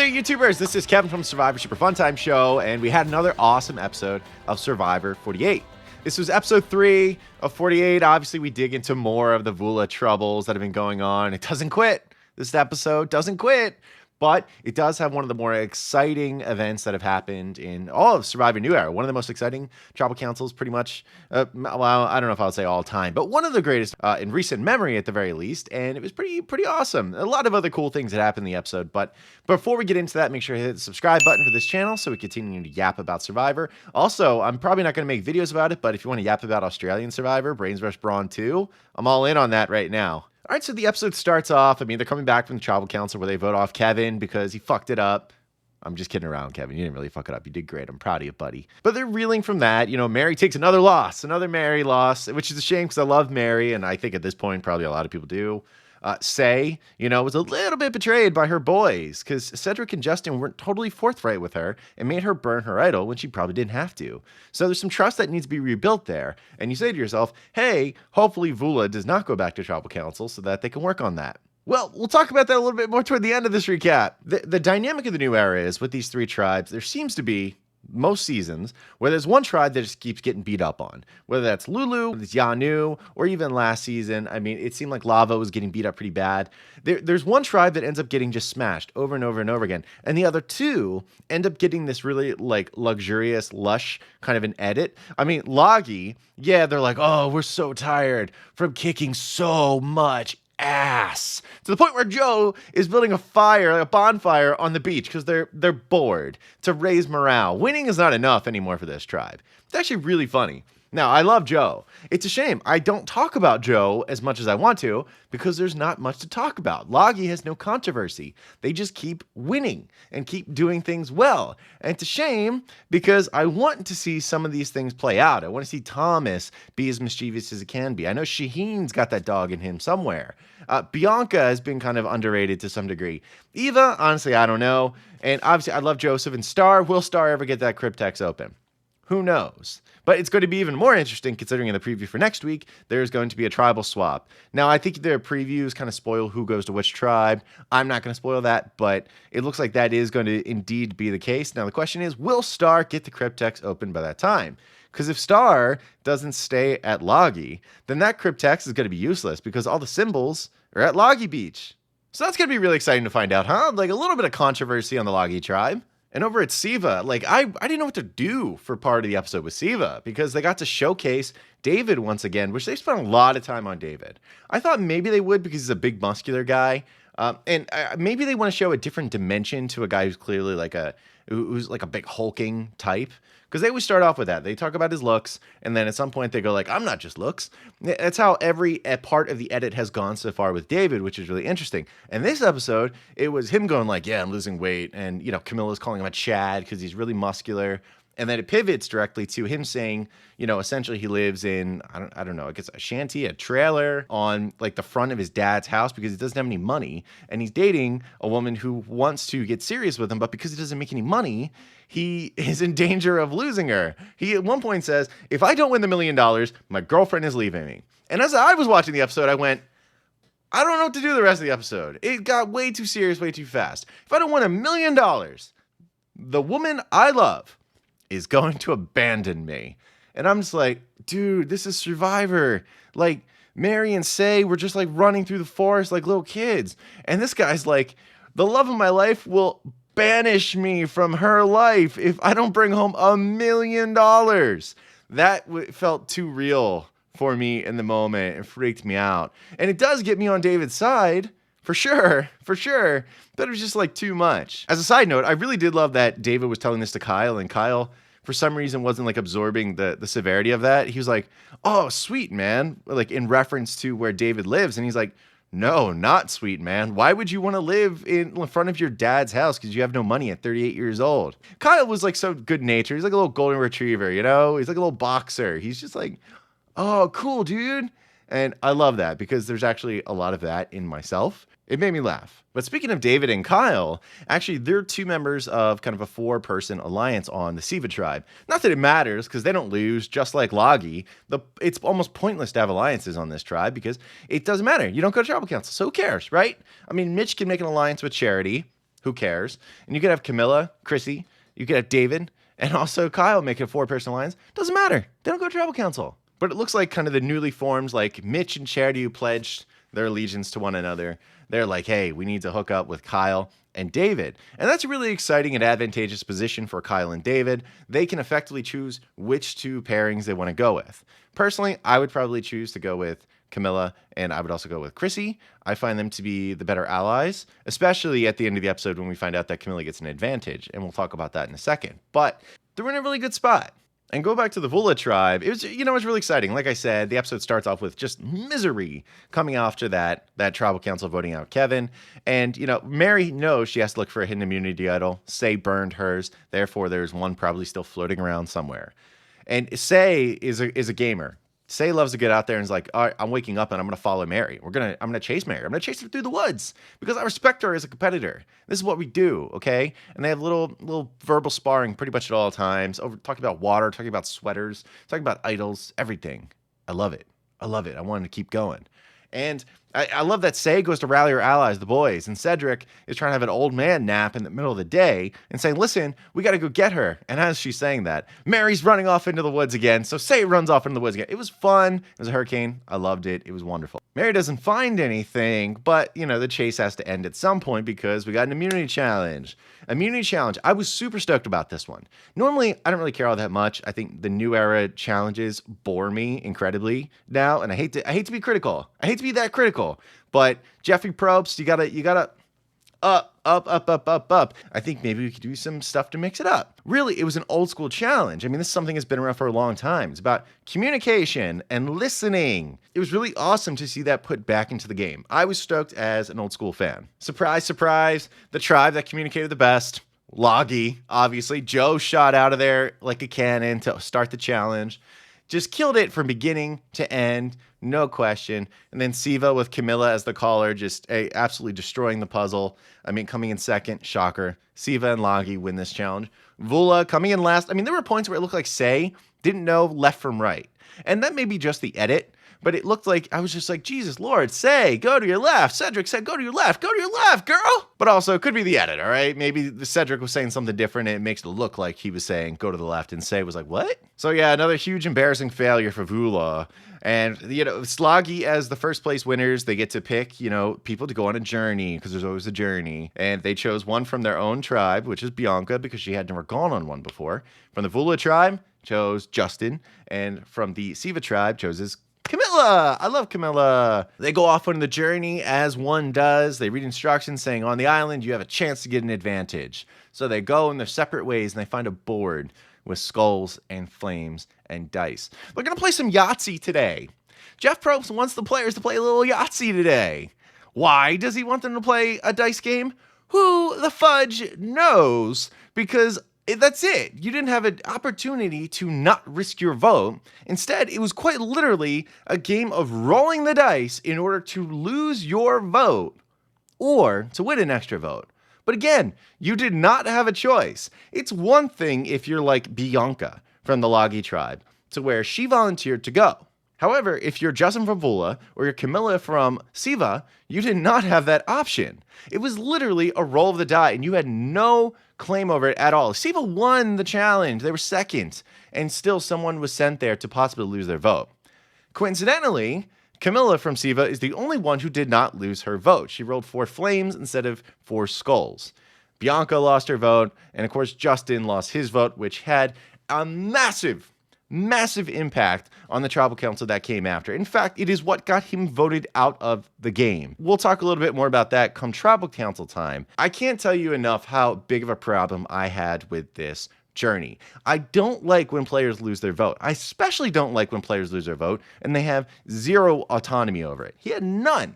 there, YouTubers! This is Kevin from Survivor Super Fun Time Show, and we had another awesome episode of Survivor 48. This was episode 3 of 48. Obviously, we dig into more of the Vula troubles that have been going on. It doesn't quit. This episode doesn't quit. But it does have one of the more exciting events that have happened in all of Survivor New Era. One of the most exciting tribal councils, pretty much, well, I don't know if I would say all time, but one of the greatest in recent memory at the very least. And it was pretty awesome. A lot of other cool things that happened in the episode. But before we get into that, make sure you hit the subscribe button for this channel so we continue to yap about Survivor. Also, I'm probably not going to make videos about it, but if you want to yap about Australian Survivor, Brains Rush Brawn 2, I'm all in on that right now. All right, so the episode starts off. I mean, they're coming back from the tribal council where they vote off Kevin because he fucked it up. I'm just kidding around, Kevin. You didn't really fuck it up. You did great. I'm proud of you, buddy. But they're reeling from that. You know, Mary takes another Mary loss, which is a shame because I love Mary, and I think at this point probably a lot of people do. Say, you know, was a little bit betrayed by her boys because Cedric and Justin weren't totally forthright with her and made her burn her idol when she probably didn't have to. So there's some trust that needs to be rebuilt there. And you say to yourself, hey, hopefully Vula does not go back to tribal council so that they can work on that. Well, we'll talk about that a little bit more toward the end of this recap. The dynamic of the new era is with these three tribes, there seems to be most seasons where there's one tribe that just keeps getting beat up on, whether that's Lulu, it's Yanu, or even last season. I mean, it seemed like Lava was getting beat up pretty bad. There's one tribe that ends up getting just smashed over and over and over again. And the other two end up getting this really like luxurious, lush kind of an edit. I mean, Loggy, yeah, they're like, oh, we're so tired from kicking so much ass, to the point where Joe is building a fire, like a bonfire on the beach because they're bored to raise morale. Winning is not enough anymore for this tribe. It's actually really funny. Now, I love Joe. It's a shame I don't talk about Joe as much as I want to because there's not much to talk about. Loggy has no controversy. They just keep winning and keep doing things well. And it's a shame because I want to see some of these things play out. I want to see Thomas be as mischievous as he can be. I know Shaheen's got that dog in him somewhere. Bianca has been kind of underrated to some degree. Eva, honestly, I don't know. And obviously, I love Joseph and Star. Will Star ever get that cryptex open? Who knows? But it's going to be even more interesting considering in the preview for next week, there's going to be a tribal swap. Now, I think their previews kind of spoil who goes to which tribe. I'm not going to spoil that, but it looks like that is going to indeed be the case. Now, the question is, will Star get the cryptex open by that time? Because if Star doesn't stay at Loggy, then that cryptex is going to be useless because all the symbols are at Loggy Beach. So that's going to be really exciting to find out, huh? Like a little bit of controversy on the Loggy tribe. And over at Civa, like I didn't know what to do for part of the episode with Civa because they got to showcase David once again, which they spent a lot of time on David. I thought maybe they would because he's a big muscular guy. And maybe they want to show a different dimension to a guy who's clearly like a big hulking type. Because they always start off with that. They talk about his looks, and then at some point they go like, I'm not just looks. That's how every part of the edit has gone so far with David, which is really interesting. And this episode, it was him going like, yeah, I'm losing weight. And, you know, Camilla's calling him a Chad because he's really muscular. And then it pivots directly to him saying, you know, essentially he lives in, I don't know, I guess a shanty, a trailer on like the front of his dad's house because he doesn't have any money. And he's dating a woman who wants to get serious with him, but because he doesn't make any money, he is in danger of losing her. He at one point says, if I don't win the $1 million, my girlfriend is leaving me. And as I was watching the episode, I went, I don't know what to do the rest of the episode. It got way too serious, way too fast. If I don't win $1 million, the woman I love is going to abandon me. And I'm just like, dude, this is Survivor. Like, Mary and Say were just like running through the forest like little kids. And this guy's like, the love of my life will banish me from her life if I don't bring home $1 million. That felt too real for me in the moment. It freaked me out. And it does get me on David's side. For sure, but it was just like too much. As a side note, I really did love that David was telling this to Kyle, and Kyle, for some reason, wasn't like absorbing the severity of that. He was like, oh, sweet, man, like in reference to where David lives. And he's like, no, not sweet, man. Why would you want to live in front of your dad's house because you have no money at 38 years old? Kyle was like so good natured. He's like a little golden retriever, you know? He's like a little boxer. He's just like, oh, cool, dude. And I love that because there's actually a lot of that in myself. It made me laugh. But speaking of David and Kyle, actually, they're two members of kind of a 4-person alliance on the Civa tribe. Not that it matters, because they don't lose, just like Loggy. It's almost pointless to have alliances on this tribe, because it doesn't matter. You don't go to tribal council, so who cares, right? I mean, Mitch can make an alliance with Charity. Who cares? And you could have Camilla, Chrissy, you could have David, and also Kyle make a 4-person alliance. Doesn't matter. They don't go to tribal council. But it looks like kind of the newly formed, like Mitch and Charity, who pledged their allegiance to one another. They're like, hey, we need to hook up with Kyle and David. And that's a really exciting and advantageous position for Kyle and David. They can effectively choose which 2 pairings they want to go with. Personally, I would probably choose to go with Camilla, and I would also go with Chrissy. I find them to be the better allies, especially at the end of the episode when we find out that Camilla gets an advantage, and we'll talk about that in a second. But they're in a really good spot. And go back to the Vula tribe. It was really exciting. Like I said, the episode starts off with just misery coming after that tribal council voting out Kevin. And, Mary knows she has to look for a hidden immunity idol. Say burned hers. Therefore, there's one probably still floating around somewhere. And Say is a gamer. Say loves to get out there and is like, all right, I'm waking up and I'm going to follow Mary. I'm going to chase Mary. I'm going to chase her through the woods because I respect her as a competitor. This is what we do, okay? And they have little verbal sparring pretty much at all times, talking about water, talking about sweaters, talking about idols, everything. I love it. I wanted to keep going. And I love that Say goes to rally her allies, the boys, and Cedric is trying to have an old man nap in the middle of the day and saying, listen, we got to go get her. And as she's saying that, Mary's running off into the woods again. So Say runs off into the woods again. It was fun. It was a hurricane. I loved it. It was wonderful. Mary doesn't find anything, but, the chase has to end at some point because we got an immunity challenge. Immunity challenge. I was super stoked about this one. Normally, I don't really care all that much. I think the new era challenges bore me incredibly now, and I hate to be critical. I hate to be that critical, but Jeffrey Probst, you gotta up. I think maybe we could do some stuff to mix it up. Really, it was an old school challenge. I mean, this is something that's been around for a long time. It's about communication and listening. It was really awesome to see that put back into the game. I was stoked as an old school fan. Surprise, surprise, the tribe that communicated the best, Loggy, obviously. Joe shot out of there like a cannon to start the challenge. Just killed it from beginning to end, no question. And then Civa with Camilla as the caller, just absolutely destroying the puzzle. I mean, coming in second, shocker. Civa and Loggy win this challenge. Vula coming in last. I mean, there were points where it looked like Say didn't know left from right. And that may be just the edit, but it looked like, I was just like, Jesus Lord, Say, go to your left. Cedric said, go to your left, girl. But also, it could be the edit, all right? Maybe the Cedric was saying something different and it makes it look like he was saying, go to the left, and Say was like, what? So yeah, another huge embarrassing failure for Vula. And, Sloggy as the first place winners, they get to pick, people to go on a journey, because there's always a journey. And they chose one from their own tribe, which is Bianca, because she had never gone on one before. From the Vula tribe, chose Justin. And from the Civa tribe, chose Camilla. I love Camilla. They go off on the journey as one does. They read instructions saying, on the island, you have a chance to get an advantage. So they go in their separate ways and they find a board with skulls and flames and dice. We're going to play some Yahtzee today. Jeff Probst wants the players to play a little Yahtzee today. Why does he want them to play a dice game? Who the fudge knows? Because that's it. You didn't have an opportunity to not risk your vote. Instead, it was quite literally a game of rolling the dice in order to lose your vote or to win an extra vote. But again, you did not have a choice. It's one thing if you're like Bianca from the Loggy tribe, to where she volunteered to go. However, if you're Justin from Vula or you're Camilla from Civa, you did not have that option. It was literally a roll of the die, and you had no claim over it at all. Civa won the challenge. They were second, and still someone was sent there to possibly lose their vote. Coincidentally, Camilla from Civa is the only one who did not lose her vote. She rolled 4 flames instead of 4 skulls. Bianca lost her vote, and of course Justin lost his vote, which had a massive impact on the tribal council that came after. In fact, it is what got him voted out of the game. We'll talk a little bit more about that come tribal council time. I can't tell you enough how big of a problem I had with this journey. I don't like when players lose their vote. I especially don't like when players lose their vote and they have zero autonomy over it. He had none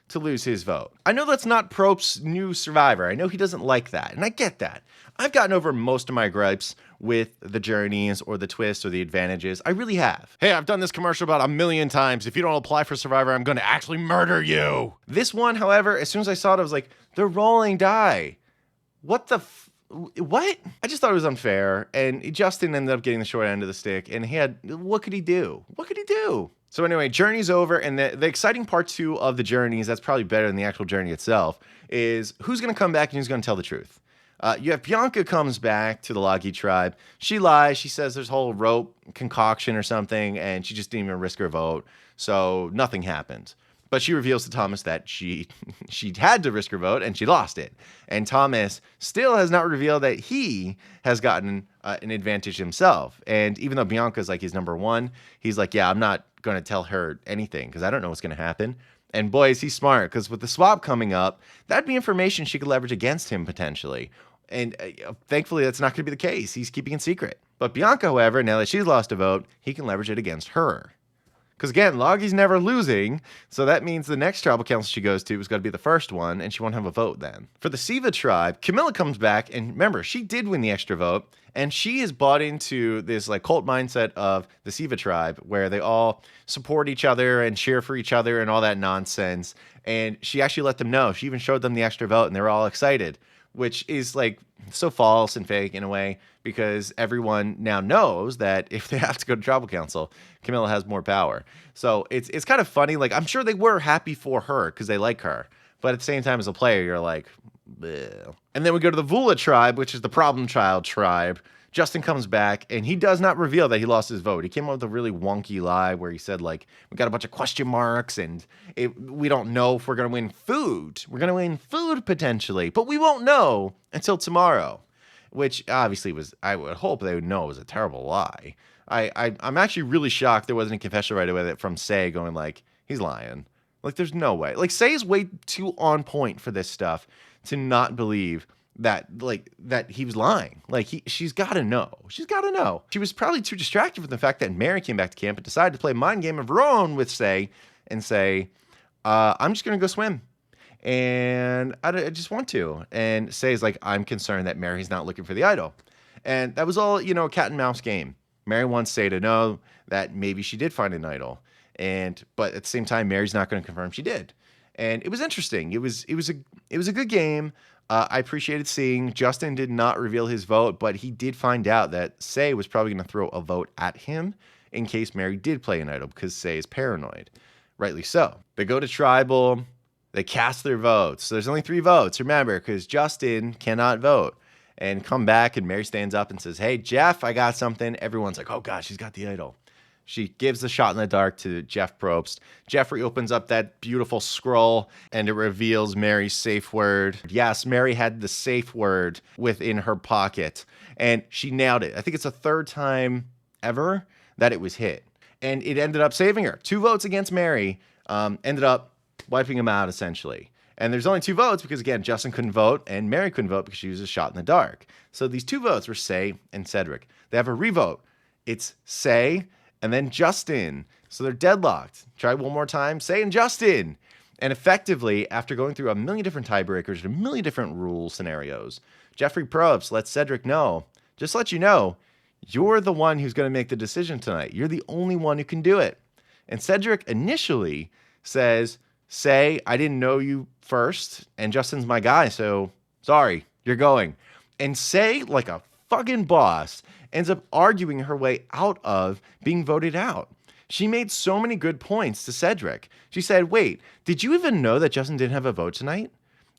to lose his vote. I know that's not Probst's new Survivor. I know he doesn't like that, and I get that. I've gotten over most of my gripes with the journeys or the twists or the advantages. I really have. Hey, I've done this commercial about 1,000,000 times. If you don't apply for Survivor, I'm going to actually murder you. This one, however, as soon as I saw it, I was like, they're rolling die. What the what? I just thought it was unfair. And Justin ended up getting the short end of the stick. And what could he do? What could he do? So anyway, journey's over. And the exciting part 2 of the journeys, that's probably better than the actual journey itself, is who's going to come back and who's going to tell the truth. You have Bianca comes back to the Lagi tribe. She lies. She says there's a whole rope concoction or something, and she just didn't even risk her vote. So nothing happened. But she reveals to Thomas that she had to risk her vote, and she lost it. And Thomas still has not revealed that he has gotten an advantage himself. And even though Bianca's like his number 1, he's like, yeah, I'm not going to tell her anything because I don't know what's going to happen. And boy, is he smart, because with the swap coming up, that'd be information she could leverage against him potentially. And thankfully, that's not going to be the case. He's keeping it secret. But Bianca, however, now that she's lost a vote, he can leverage it against her. Because again, Logi's never losing, so that means the next tribal council she goes to is going to be the first one, and she won't have a vote then. For the Civa tribe, Camilla comes back, and remember, she did win the extra vote, and she has bought into this like cult mindset of the Civa tribe, where they all support each other and cheer for each other and all that nonsense. And she actually let them know. She even showed them the extra vote, and they were all excited, which is like so false and fake in a way, because everyone now knows that if they have to go to tribal council, Camilla has more power. So it's kind of funny. Like, I'm sure they were happy for her because they like her, but at the same time as a player, you're like, bleh. And then we go to the Vula tribe, which is the problem child tribe. Justin comes back, and he does not reveal that he lost his vote. He came up with a really wonky lie where he said, like, we got a bunch of question marks, and we don't know if we're going to win food. We're going to win food potentially, but we won't know until tomorrow, which obviously was, I would hope they would know it was a terrible lie. I'm actually really shocked there wasn't a confession right away that from Say going like, he's lying. Like, there's no way. Like, Say is way too on point for this stuff to not believe that he was lying. Like, she's got to know. She's got to know. She was probably too distracted from the fact that Mary came back to camp and decided to play a mind game of her own with Say and say, I'm just going to go swim. And I just want to. And Say's like, I'm concerned that Mary's not looking for the idol. And that was all, a cat and mouse game. Mary wants Say to know that maybe she did find an idol. But at the same time, Mary's not going to confirm she did. And it was interesting. It was a good game. I appreciated seeing Justin did not reveal his vote, but he did find out that Say was probably going to throw a vote at him in case Mary did play an idol, because Say is paranoid. Rightly so. They go to tribal. They cast their votes. So there's only 3 votes, remember, because Justin cannot vote. And come back, and Mary stands up and says, hey, Jeff, I got something. Everyone's like, oh, God, she's got the idol. She gives the shot in the dark to Jeff Probst. Jeffrey opens up that beautiful scroll, and it reveals Mary's safe word. Yes, Mary had the safe word within her pocket, and she nailed it. I think it's the 3rd time ever that it was hit. And it ended up saving her. 2 votes against Mary ended up wiping him out, essentially. And there's only 2 votes because, again, Justin couldn't vote, and Mary couldn't vote because she was a shot in the dark. So these 2 votes were Say and Cedric. They have a revote. It's Say and then Justin. So they're deadlocked. Try one more time. Say and Justin. And effectively, after going through a million different tiebreakers and a million different rule scenarios, Jeffrey Probst lets Cedric know, just let you know, you're the one who's going to make the decision tonight. You're the only one who can do it. And Cedric initially says, Say, I didn't know you first, and Justin's my guy, so sorry, you're going. And Say, like a fucking boss, ends up arguing her way out of being voted out. She made so many good points to Cedric. She said, wait, did you even know that Justin didn't have a vote tonight?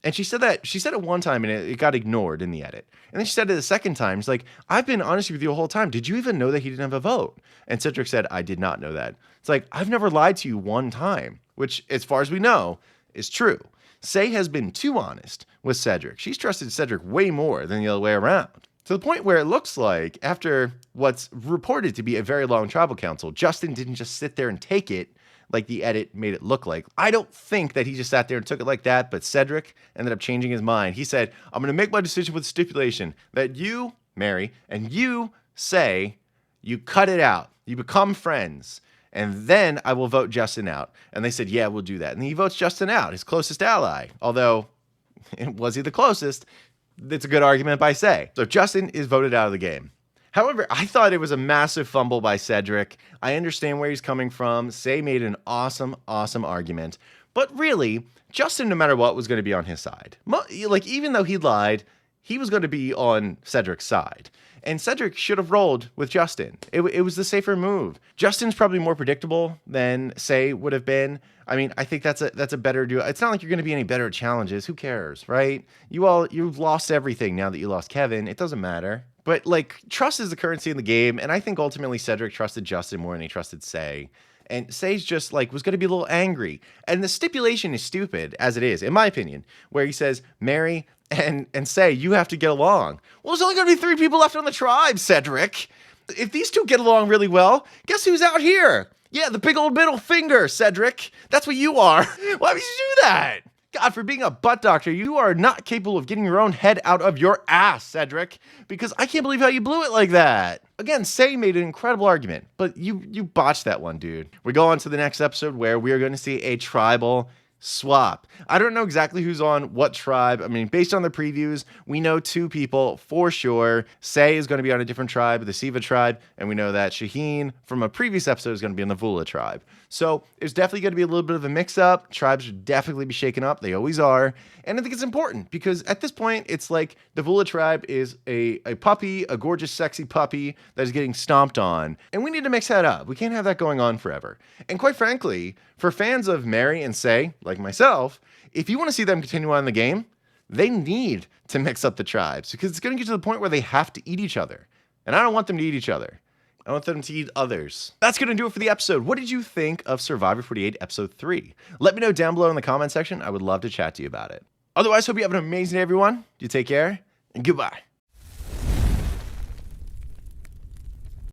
And she said it one time and it got ignored in the edit. And then she said it a second time. She's like, I've been honest with you the whole time. Did you even know that he didn't have a vote? And Cedric said, I did not know that. It's like, I've never lied to you one time, which as far as we know is true. Say has been too honest with Cedric. She's trusted Cedric way more than the other way around. To the point where it looks like after what's reported to be a very long tribal council, Justin didn't just sit there and take it like the edit made it look like. I don't think that he just sat there and took it like that, but Cedric ended up changing his mind. He said, I'm going to make my decision with the stipulation that you, Mary, and you Say, you cut it out. You become friends. And then I will vote Justin out. And they said, yeah, we'll do that. And he votes Justin out, his closest ally. Although, was he the closest? It's a good argument by Say. So Justin is voted out of the game. However, I thought it was a massive fumble by Cedric. I understand where he's coming from. Say made an awesome, awesome argument. But really, Justin, no matter what, was going to be on his side. Like, even though he lied, he was going to be on Cedric's side. And Cedric should have rolled with Justin. It was the safer move. Justin's probably more predictable than Say would have been. I mean, I think that's a better duo. It's not like you're going to be any better at challenges. Who cares, right? You've lost everything now that you lost Kevin. It doesn't matter. But like, trust is the currency in the game, and I think ultimately Cedric trusted Justin more than he trusted Say. And Say's just like was going to be a little angry. And the stipulation is stupid as it is, in my opinion, where he says, Mary and Say, you have to get along. Well, there's only going to be 3 people left on the tribe, Cedric. If these two get along really well, guess who's out here? Yeah, the big old middle finger, Cedric. That's what you are. Why would you do that? God, for being a butt doctor, you are not capable of getting your own head out of your ass, Cedric, because I can't believe how you blew it like that. Again, Say made an incredible argument, but you botched that one, dude. We go on to the next episode where we are going to see a tribal swap. I don't know exactly who's on what tribe. I mean, based on the previews, we know 2 people for sure. Say is going to be on a different tribe, the Civa tribe, and we know that Shaheen from a previous episode is going to be on the Vula tribe. So there's definitely going to be a little bit of a mix-up. Tribes should definitely be shaken up. They always are. And I think it's important because at this point, it's like the Vula tribe is a puppy, a gorgeous, sexy puppy that is getting stomped on. And we need to mix that up. We can't have that going on forever. And quite frankly, for fans of Mary and Say, like myself, if you want to see them continue on in the game, they need to mix up the tribes because it's going to get to the point where they have to eat each other. And I don't want them to eat each other. I want them to eat others. That's going to do it for the episode. What did you think of Survivor 48 Episode 3? Let me know down below in the comment section. I would love to chat to you about it. Otherwise, hope you have an amazing day, everyone. You take care, and goodbye.